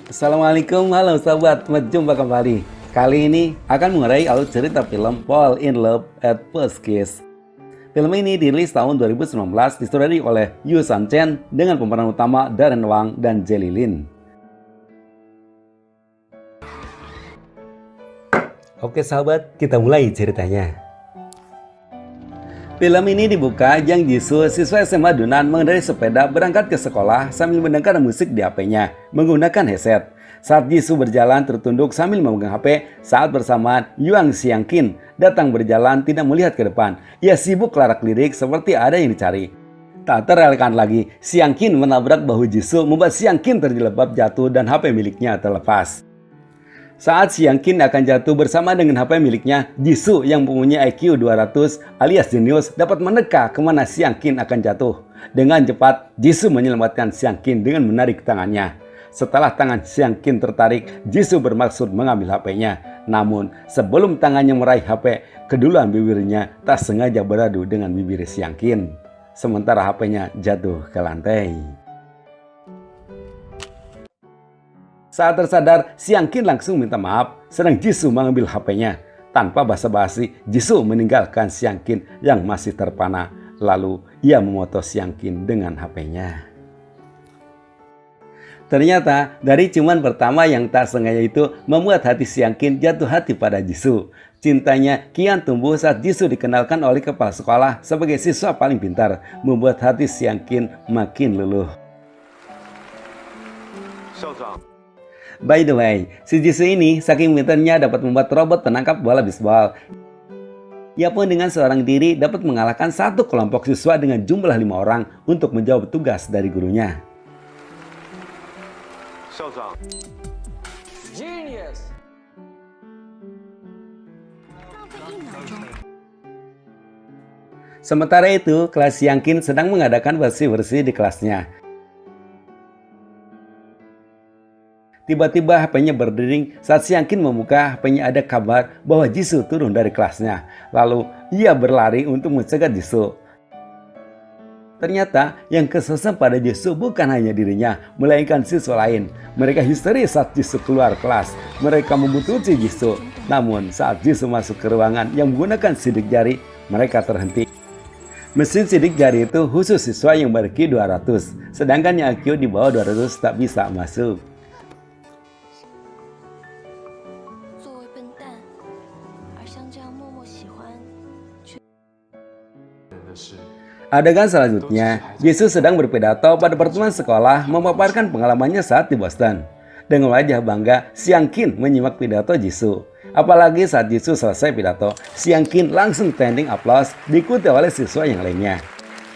Assalamualaikum, halo sahabat, berjumpa kembali. Kali ini akan mengurai alur cerita film Fall in Love at First Kiss. Film ini dirilis tahun 2019, disutradarai oleh Yu San Chen dengan pemeran utama Darren Wang dan Jelly Lin. Oke sahabat, kita mulai ceritanya. Film ini dibuka Jang Jisoo, siswa SMA Dunan, mengendarai sepeda berangkat ke sekolah sambil mendengar musik di HP-nya menggunakan headset. Saat Jisoo berjalan tertunduk sambil memegang HP, saat bersamaan Yuang Xiangqin datang berjalan tidak melihat ke depan. Ia sibuk larak lirik seperti ada yang dicari. Tak terelakkan lagi, Xiangqin menabrak bahu Jisoo membuat Xiangqin terjelebab jatuh dan HP miliknya terlepas. Saat Xiangqin akan jatuh bersama dengan HP miliknya, Jisoo yang mempunyai IQ 200 alias jenius dapat meneka kemana Xiangqin akan jatuh. Dengan cepat, Jisoo menyelamatkan Xiangqin dengan menarik tangannya. Setelah tangan Xiangqin tertarik, Jisoo bermaksud mengambil HP-nya. Namun, sebelum tangannya meraih HP, keduluan bibirnya tak sengaja beradu dengan bibir Xiangqin. Sementara HP-nya jatuh ke lantai. Saat tersadar, Xiangqin langsung minta maaf, sedang Jisoo mengambil HP-nya. Tanpa basa-basi, Jisoo meninggalkan Xiangqin yang masih terpana. Lalu, ia memoto Xiangqin dengan HP-nya. Ternyata, dari ciuman pertama yang tak sengaja itu membuat hati Xiangqin jatuh hati pada Jisoo. Cintanya kian tumbuh saat Jisoo dikenalkan oleh kepala sekolah sebagai siswa paling pintar, membuat hati Xiangqin makin luluh. By the way, si Jisoo ini saking pintarnya dapat membuat robot penangkap bola bisbol. Ia pun dengan seorang diri dapat mengalahkan satu kelompok siswa dengan jumlah 5 orang untuk menjawab tugas dari gurunya. Genius. Sementara itu, kelas Xiangqin sedang mengadakan bersih-bersih di kelasnya. Tiba-tiba HP-nya berdering. Saat Xiangqin membuka HP-nya ada kabar bahwa Jisoo turun dari kelasnya. Lalu ia berlari untuk mencegat Jisoo. Ternyata yang kesesat pada Jisoo bukan hanya dirinya, melainkan siswa lain. Mereka histeris saat Jisoo keluar kelas. Mereka membutuhkan Jisoo. Namun saat Jisoo masuk ke ruangan yang menggunakan sidik jari, mereka terhenti. Mesin sidik jari itu khusus siswa yang ber-IQ 200, sedangkan yang IQ di bawah 200 tak bisa masuk. Adegan selanjutnya, Jisoo sedang berpidato pada pertemuan sekolah memaparkan pengalamannya saat di Boston. Dengan wajah bangga, Xiangqin menyimak pidato Jisoo. Apalagi saat Jisoo selesai pidato, Xiangqin langsung standing applause diikuti oleh siswa yang lainnya.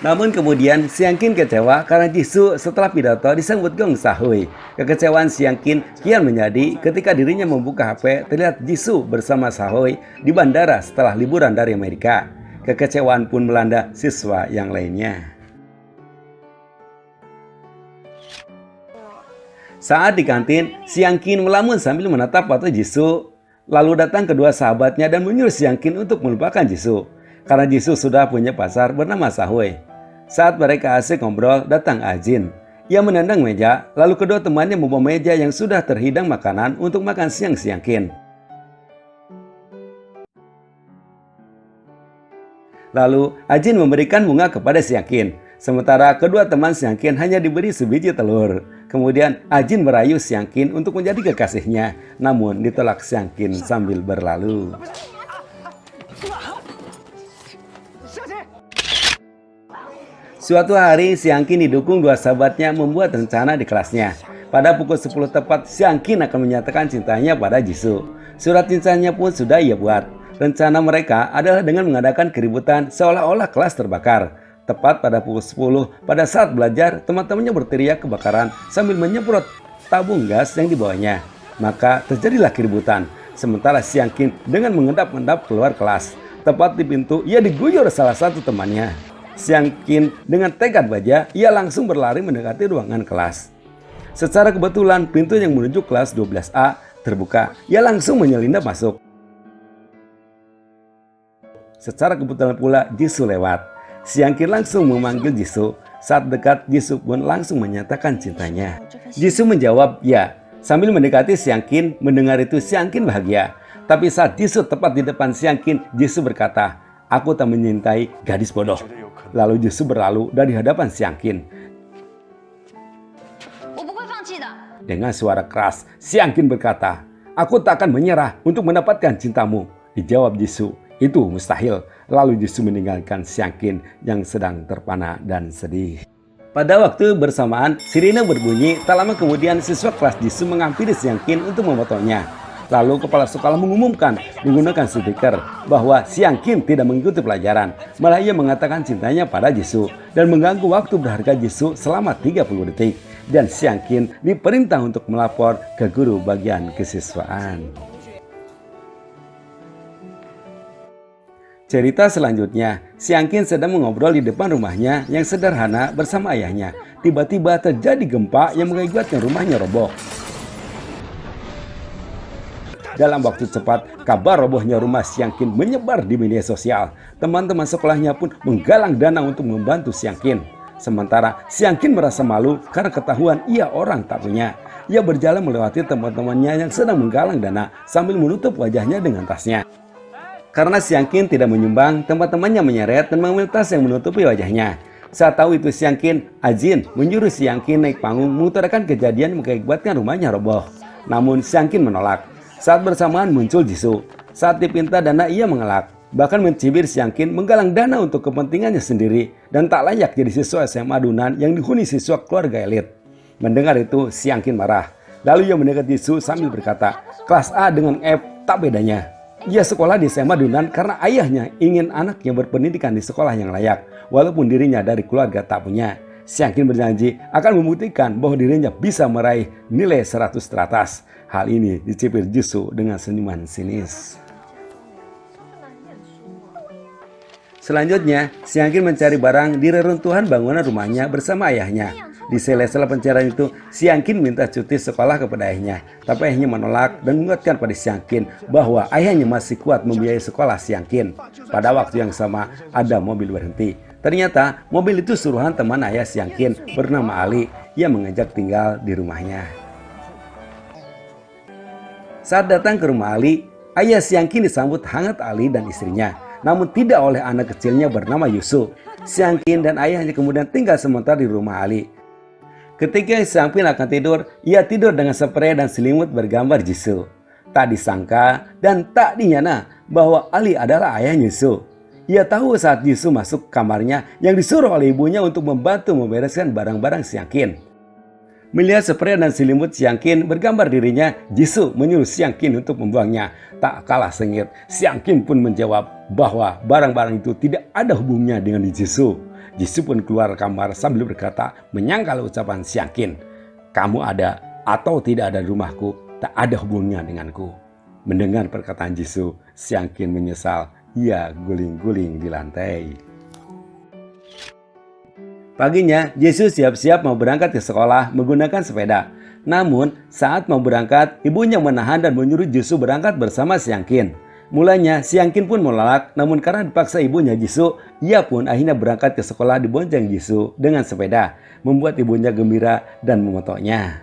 Namun kemudian Xiangqin kecewa karena Jisoo setelah pidato disambut gong sahui. Kekecewaan Xiangqin kian menjadi ketika dirinya membuka HP terlihat Jisoo bersama Sahoi di bandara setelah liburan dari Amerika. Kekecewaan pun melanda siswa yang lainnya. Saat di kantin, Xiangqin melamun sambil menatap foto Jisoo. Lalu datang kedua sahabatnya dan menyuruh Xiangqin untuk melupakan Jisoo. Karena Jisoo sudah punya pacar bernama Sahoi. Saat mereka asik ngobrol, datang Ajin. Ia menendang meja, lalu kedua temannya membawa meja yang sudah terhidang makanan untuk makan siang Xiangqin. Lalu, Ajin memberikan bunga kepada Xiangqin. Sementara kedua teman Xiangqin hanya diberi sebiji telur. Kemudian, Ajin merayu Xiangqin untuk menjadi kekasihnya. Namun, ditolak Xiangqin sambil berlalu. Suatu hari, Xiangqin didukung dua sahabatnya membuat rencana di kelasnya. Pada pukul 10 tepat, Xiangqin akan menyatakan cintanya pada Jisoo. Surat cintanya pun sudah ia buat. Rencana mereka adalah dengan mengadakan keributan seolah-olah kelas terbakar. Tepat pada pukul 10, pada saat belajar, teman-temannya berteriak kebakaran sambil menyemprot tabung gas yang dibawanya. Maka terjadilah keributan. Sementara Xiangqin dengan mengendap-endap keluar kelas. Tepat di pintu, ia diguyur salah satu temannya. Xiangqin dengan tekad baja, ia langsung berlari mendekati ruangan kelas. Secara kebetulan, pintu yang menuju kelas 12A terbuka. Ia langsung menyelinap masuk. Secara kebetulan pula Jisoo lewat. Xiangqin langsung memanggil Jisoo. Saat dekat, Jisoo pun langsung menyatakan cintanya. Jisoo menjawab ya. Sambil mendekati Siang Qin, mendengar itu Siang Qin bahagia. Tapi saat Jisoo tepat di depan Siang Qin, Jisoo berkata, "Aku tak menyintai gadis bodoh." Lalu Jisoo berlalu dari hadapan Siang Qin. Dengan suara keras, Siang Qin berkata, "Aku tak akan menyerah untuk mendapatkan cintamu." Dijawab Jisoo, "Itu mustahil." Lalu Jisoo meninggalkan Siang Qin yang sedang terpana dan sedih. Pada waktu bersamaan, sirine berbunyi. Tak lama kemudian siswa kelas Jisoo menghampiri Siang Qin untuk memotonya. Lalu kepala sekolah mengumumkan menggunakan speaker bahwa Siang Qin tidak mengikuti pelajaran. Malah ia mengatakan cintanya pada Jisoo dan mengganggu waktu berharga Jisoo selama 30 detik. Dan Siang Qin diperintah untuk melapor ke guru bagian kesiswaan. Cerita selanjutnya, Siang Qin sedang mengobrol di depan rumahnya yang sederhana bersama ayahnya. Tiba-tiba terjadi gempa yang mengakibatkan rumahnya roboh. Dalam waktu cepat, kabar robohnya rumah Siang Qin menyebar di media sosial. Teman-teman sekolahnya pun menggalang dana untuk membantu Siang Qin. Sementara Siang Qin merasa malu karena ketahuan ia orang tak punya. Ia berjalan melewati teman-temannya yang sedang menggalang dana sambil menutup wajahnya dengan tasnya. Karena Siang Qin tidak menyumbang, teman-temannya menyeret dan mengambil tas yang menutupi wajahnya. Saat tahu itu Siang Qin, Ajin menyuruh Siang Qin naik panggung mengutarakan kejadian mengakibatkan rumahnya roboh. Namun Siang Qin menolak. Saat bersamaan muncul Jisoo. Saat dipinta dana ia mengelak. Bahkan mencibir Siang Qin menggalang dana untuk kepentingannya sendiri dan tak layak jadi siswa SMA adunan yang dihuni siswa keluarga elit. Mendengar itu Siang Qin marah. Lalu ia mendekat Jisoo sambil berkata, "Kelas A dengan F tak bedanya." Ia sekolah di SMA adunan karena ayahnya ingin anaknya berpendidikan di sekolah yang layak, walaupun dirinya dari keluarga tak punya. Siang Qin berjanji akan membuktikan bahwa dirinya bisa meraih nilai 100 teratas. Hal ini dicibir Jisoo dengan senyuman sinis. Selanjutnya, Siang Qin mencari barang di reruntuhan bangunan rumahnya bersama ayahnya. Di sela-sela pencarian itu, Siang Qin minta cuti sekolah kepada ayahnya. Tapi ayahnya menolak dan mengingatkan pada Siang Qin bahwa ayahnya masih kuat membiayai sekolah Siang Qin. Pada waktu yang sama, ada mobil berhenti. Ternyata mobil itu suruhan teman ayah Siang Qin bernama Ali. Ia mengajak tinggal di rumahnya. Saat datang ke rumah Ali, ayah Siang Qin disambut hangat Ali dan istrinya. Namun tidak oleh anak kecilnya bernama Yusuf. Siang Qin dan ayahnya kemudian tinggal sementara di rumah Ali. Ketika Siang Qin akan tidur, ia tidur dengan spray dan selimut bergambar Jisoo. Tak disangka dan tak dinyana bahwa Ali adalah ayah Jisoo. Ia tahu saat Jisoo masuk kamarnya yang disuruh oleh ibunya untuk membantu membereskan barang-barang Siang Qin. Melihat spray dan selimut Siang Qin bergambar dirinya, Jisoo menyuruh Siang Qin untuk membuangnya. Tak kalah sengit, Siang Qin pun menjawab bahwa barang-barang itu tidak ada hubungannya dengan Jisoo. Jisoo pun keluar kamar sambil berkata menyangkal ucapan Siang Qin. "Kamu ada atau tidak ada di rumahku, tak ada hubungannya denganku." Mendengar perkataan Jisoo, Siang Qin menyesal. Ia guling-guling di lantai. Paginya, Jisoo siap-siap mau berangkat ke sekolah menggunakan sepeda. Namun, saat mau berangkat, ibunya menahan dan menyuruh Jisoo berangkat bersama Siang Qin. Mulanya, Siang Qin pun menolak, namun karena dipaksa ibunya Jisoo, ia pun akhirnya berangkat ke sekolah dibonceng Jisoo dengan sepeda, membuat ibunya gembira dan memotoknya.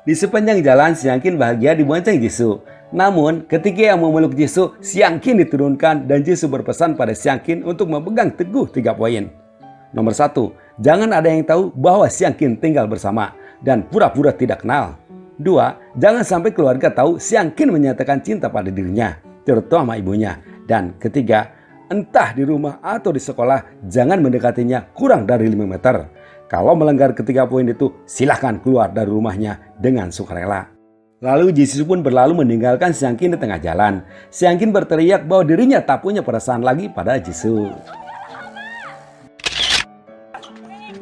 Di sepanjang jalan, Siang Qin bahagia dibonceng Jisoo. Namun, ketika ia memeluk Jisoo, Siang Qin diturunkan dan Jisoo berpesan pada Siang Qin untuk memegang teguh 3 poin. Nomor 1, jangan ada yang tahu bahwa Siang Qin tinggal bersama dan pura-pura tidak kenal. 2, jangan sampai keluarga tahu Siang Qin menyatakan cinta pada dirinya, terutama ibunya. Dan ketiga, entah di rumah atau di sekolah, jangan mendekatinya kurang dari 5 meter. Kalau melanggar ketiga poin itu, silahkan keluar dari rumahnya dengan sukarela. Lalu Jisoo pun berlalu meninggalkan Siang Qin di tengah jalan. Siang Qin berteriak bahwa dirinya tak punya perasaan lagi pada Jisoo.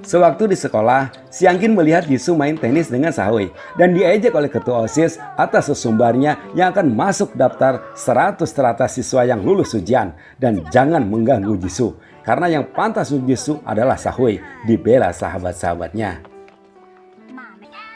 Sewaktu di sekolah, Siang Qin melihat Jisoo main tenis dengan Sahui dan diejek oleh ketua OSIS atas sesumbarnya yang akan masuk daftar 100 teratas siswa yang lulus ujian. Dan jangan mengganggu Jisoo, karena yang pantas untuk Jisoo adalah Sahui, dibela sahabat-sahabatnya.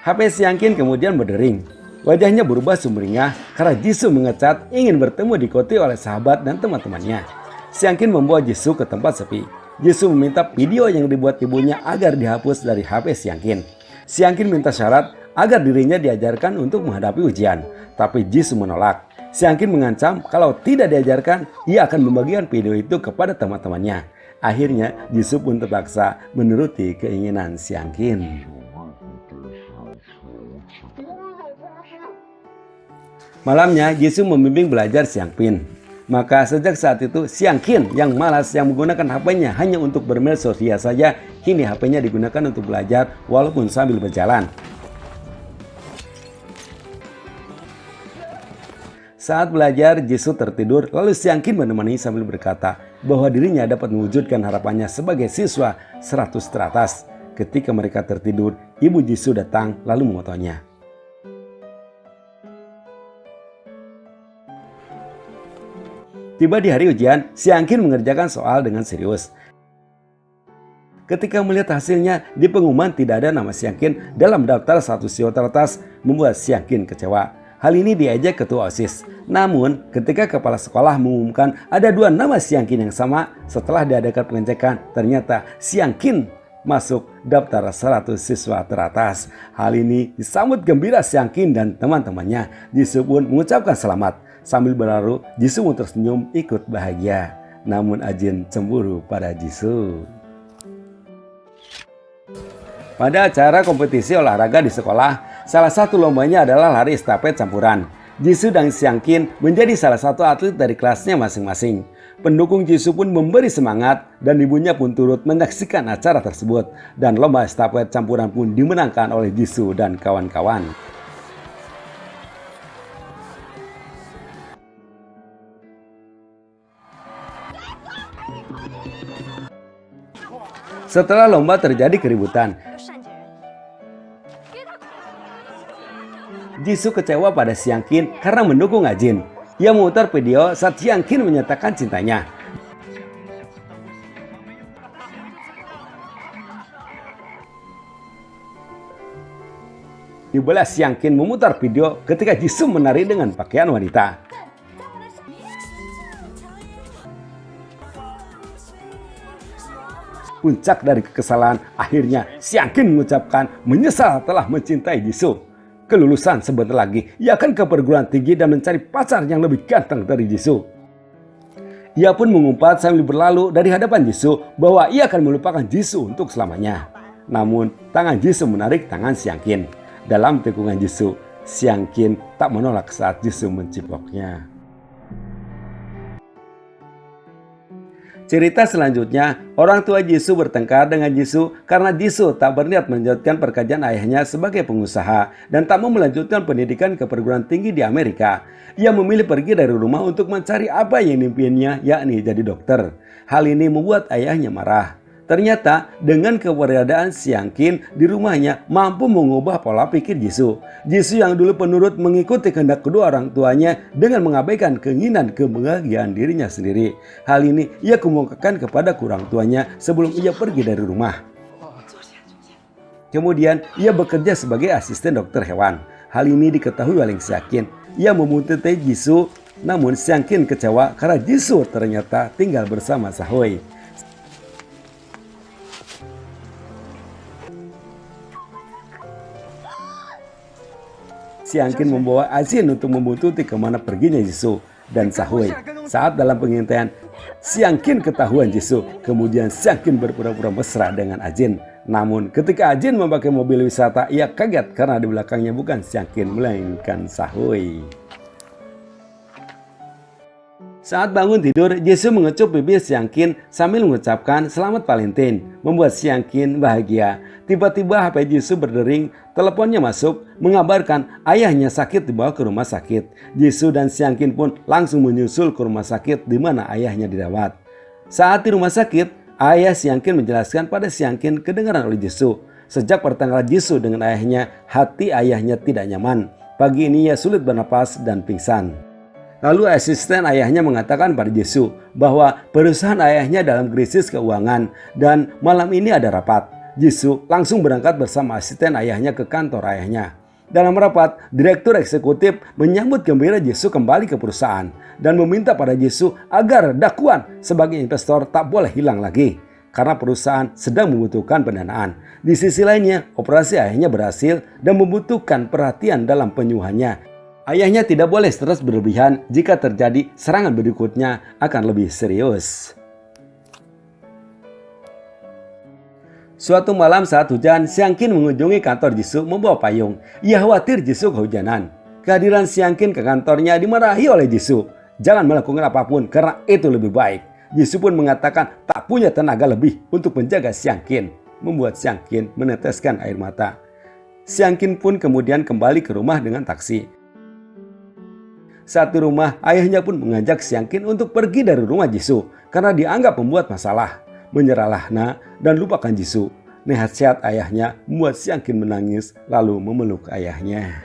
HP Siang Qin kemudian berdering. Wajahnya berubah sumringah karena Jisoo mengecat ingin bertemu diikuti oleh sahabat dan teman-temannya. Siang Qin membawa Jisoo ke tempat sepi. Jisoo meminta video yang dibuat ibunya agar dihapus dari HP Siang Qin. Siang Qin minta syarat agar dirinya diajarkan untuk menghadapi ujian. Tapi Jisoo menolak. Siang Kim mengancam kalau tidak diajarkan, ia akan membagikan video itu kepada teman-temannya. Akhirnya Jisoo pun terpaksa menuruti keinginan Siang Kim. Malamnya Jisoo membimbing belajar Siang Pin. Maka sejak saat itu Siang Kim yang malas yang menggunakan HP-nya hanya untuk bermedia saja, kini HP-nya digunakan untuk belajar walaupun sambil berjalan. Saat belajar, Jisoo tertidur, lalu Siang Kim menemani sambil berkata bahwa dirinya dapat mewujudkan harapannya sebagai siswa 100 teratas. Ketika mereka tertidur, ibu Jisoo datang lalu memotongnya. Tiba di hari ujian, Siang Kim mengerjakan soal dengan serius. Ketika melihat hasilnya, di pengumuman tidak ada nama Siang Kim dalam daftar 100 siswa teratas, membuat Siang Kim kecewa. Hal ini diejek ketua OSIS. Namun, ketika kepala sekolah mengumumkan ada 2 nama Siang Kim yang sama, setelah diadakan pengecekan, ternyata Siang Kim masuk daftar 100 siswa teratas. Hal ini disambut gembira Siang Kim dan teman-temannya. Jisoo pun mengucapkan selamat. Sambil berlalu, Jisoo pun tersenyum ikut bahagia. Namun Ajin cemburu pada Jisoo. Pada acara kompetisi olahraga di sekolah, salah satu lombanya adalah lari estafet campuran. Jisoo dan Siang Kim menjadi salah satu atlet dari kelasnya masing-masing. Pendukung Jisoo pun memberi semangat dan ibunya pun turut menyaksikan acara tersebut. Dan lomba estafet campuran pun dimenangkan oleh Jisoo dan kawan-kawan. Setelah lomba terjadi keributan, Jisoo kecewa pada Siang Kim karena mendukung Ajin. Ia memutar video saat Siang Kim menyatakan cintanya. Dibalas Siang Kim memutar video ketika Jisoo menari dengan pakaian wanita. Puncak dari kekesalan, akhirnya Siang Kim mengucapkan menyesal telah mencintai Jisoo. Kelulusan sebentar lagi, ia akan ke perguruan tinggi dan mencari pacar yang lebih ganteng dari Jisoo. Ia pun mengumpat sambil berlalu dari hadapan Jisoo bahwa ia akan melupakan Jisoo untuk selamanya. Namun, tangan Jisoo menarik tangan Siang Kim. Dalam tikungan Jisoo, Siang Kim tak menolak saat Jisoo mencipoknya. Cerita selanjutnya, orang tua Jisoo bertengkar dengan Jisoo karena Jisoo tak berniat melanjutkan pekerjaan ayahnya sebagai pengusaha dan tak mau melanjutkan pendidikan ke perguruan tinggi di Amerika. Ia memilih pergi dari rumah untuk mencari apa yang diimpiannya, yakni jadi dokter. Hal ini membuat ayahnya marah. Ternyata dengan keberadaan Siang Kim di rumahnya mampu mengubah pola pikir Jisoo. Jisoo yang dulu penurut mengikuti kehendak kedua orang tuanya dengan mengabaikan keinginan kebahagiaan dirinya sendiri. Hal ini ia kemukakan kepada orang tuanya sebelum ia pergi dari rumah. Kemudian ia bekerja sebagai asisten dokter hewan. Hal ini diketahui oleh Siang Kim. Ia memututi Jisoo, namun Siang Kim kecewa karena Jisoo ternyata tinggal bersama Sahoy. Siang Kim membawa Ajin untuk membuntuti kemana perginya Jisoo dan Sahoy. Saat dalam pengintaian, Siang Kim ketahuan Jisoo. Kemudian Siang Kim berpura-pura mesra dengan Ajin. Namun ketika Ajin memakai mobil wisata, ia kaget karena di belakangnya bukan Siang Kim melainkan Sahoy. Saat bangun tidur, Jisoo mengecup bibir Siang Kim sambil mengucapkan selamat Valentine, membuat Siang Kim bahagia. Tiba-tiba HP Jisoo berdering, teleponnya masuk, mengabarkan ayahnya sakit dibawa ke rumah sakit. Jisoo dan Siang Kim pun langsung menyusul ke rumah sakit di mana ayahnya dirawat. Saat di rumah sakit, ayah Siang Kim menjelaskan pada Siang Kim kedengaran oleh Jisoo. Sejak pertengkaran Jisoo dengan ayahnya, hati ayahnya tidak nyaman. Pagi ini ia sulit bernapas dan pingsan. Lalu asisten ayahnya mengatakan pada Jisoo bahwa perusahaan ayahnya dalam krisis keuangan dan malam ini ada rapat. Jisoo langsung berangkat bersama asisten ayahnya ke kantor ayahnya. Dalam rapat, direktur eksekutif menyambut gembira Jisoo kembali ke perusahaan dan meminta pada Jisoo agar dakwaan sebagai investor tak boleh hilang lagi. karena perusahaan sedang membutuhkan pendanaan. Di sisi lainnya, operasi ayahnya berhasil dan membutuhkan perhatian dalam penyuluhannya. Ayahnya tidak boleh stres berlebihan jika terjadi serangan berikutnya akan lebih serius. Suatu malam saat hujan, Siang Kin mengunjungi kantor Jisoo membawa payung. Ia khawatir Jisoo kehujanan. Kehadiran Siang Kin ke kantornya dimarahi oleh Jisoo. Jangan melakukan apapun karena itu lebih baik. Jisoo pun mengatakan tak punya tenaga lebih untuk menjaga Siang Kin, membuat Siang Kin meneteskan air mata. Siang Kin pun kemudian kembali ke rumah dengan taksi. Saat di rumah, ayahnya pun mengajak Siang Kin untuk pergi dari rumah Jisoo karena dianggap membuat masalah. Menyerahlah nak dan lupakan Jisoo. Nasihat ayahnya membuat Siang Kin menangis lalu memeluk ayahnya.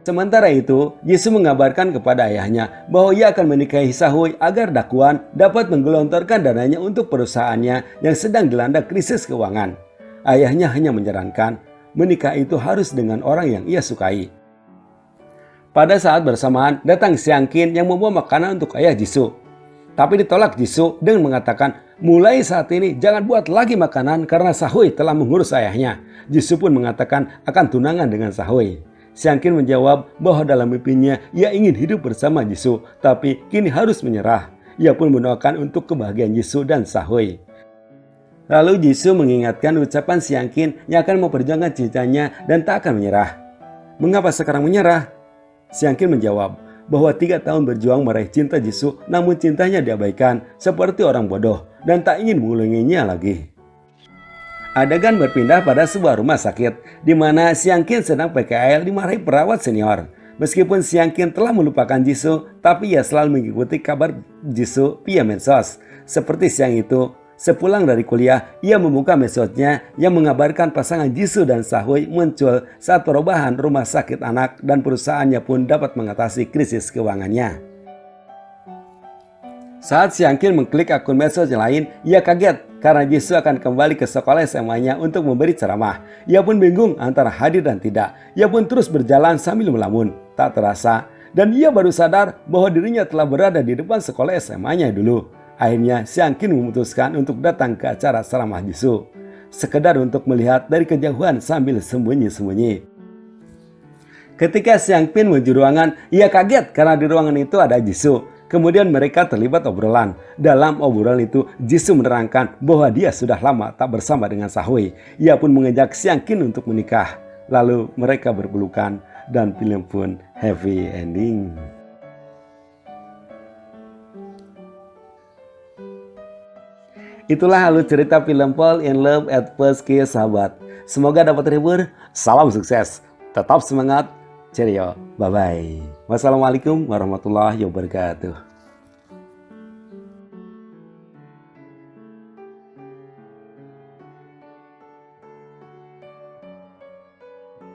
Sementara itu, Jisoo mengabarkan kepada ayahnya bahwa ia akan menikahi Sahui agar Dakwon dapat menggelontorkan dananya untuk perusahaannya yang sedang dilanda krisis keuangan. Ayahnya hanya menyarankan menikah itu harus dengan orang yang ia sukai. Pada saat bersamaan datang Siang Kin yang membawa makanan untuk ayah Jisoo. Tapi ditolak Jisoo dengan mengatakan, mulai saat ini jangan buat lagi makanan karena Sahui telah mengurus ayahnya. Jisoo pun mengatakan akan tunangan dengan Sahui. Siang Kin menjawab bahwa dalam mimpinya ia ingin hidup bersama Jisoo, tapi kini harus menyerah. Ia pun mendoakan untuk kebahagiaan Jisoo dan Sahui. Lalu Jisoo mengingatkan ucapan Siang Kin yang akan memperjuangkan cintanya dan tak akan menyerah. Mengapa sekarang menyerah? Siang Kin menjawab bahwa 3 tahun berjuang meraih cinta Jisoo, namun cintanya diabaikan seperti orang bodoh dan tak ingin mengulanginya lagi. Adegan berpindah pada sebuah rumah sakit di mana Siang Kin sedang PKL dimarahi perawat senior. Meskipun Siang Kin telah melupakan Jisoo, tapi ia selalu mengikuti kabar Jisoo via medsos. Seperti siang itu, sepulang dari kuliah, ia membuka medsosnya yang mengabarkan pasangan Jisoo dan Sahui muncul saat perubahan rumah sakit anak dan perusahaannya pun dapat mengatasi krisis keuangannya. Saat Siang Kin mengklik akun medsos yang lain, ia kaget karena Jisoo akan kembali ke sekolah SMA-nya untuk memberi ceramah. Ia pun bingung antara hadir dan tidak. Ia pun terus berjalan sambil melamun. Tak terasa, dan ia baru sadar bahwa dirinya telah berada di depan sekolah SMA-nya dulu. Akhirnya Siang Kin memutuskan untuk datang ke acara ceramah Jisoo, sekedar untuk melihat dari kejauhan sambil sembunyi-sembunyi. Ketika Siang Kin menuju ruangan, ia kaget karena di ruangan itu ada Jisoo. Kemudian mereka terlibat obrolan. Dalam obrolan itu, Jisoo menerangkan bahwa dia sudah lama tak bersama dengan Sahui. Ia pun mengajak Siang Kin untuk menikah. Lalu mereka berpelukan dan film pun happy ending. Itulah alur cerita film Fall in Love at First Kiss, sahabat. Semoga dapat terhibur. Salam sukses. Tetap semangat. Cheerio. Bye-bye. Wassalamualaikum warahmatullahi wabarakatuh.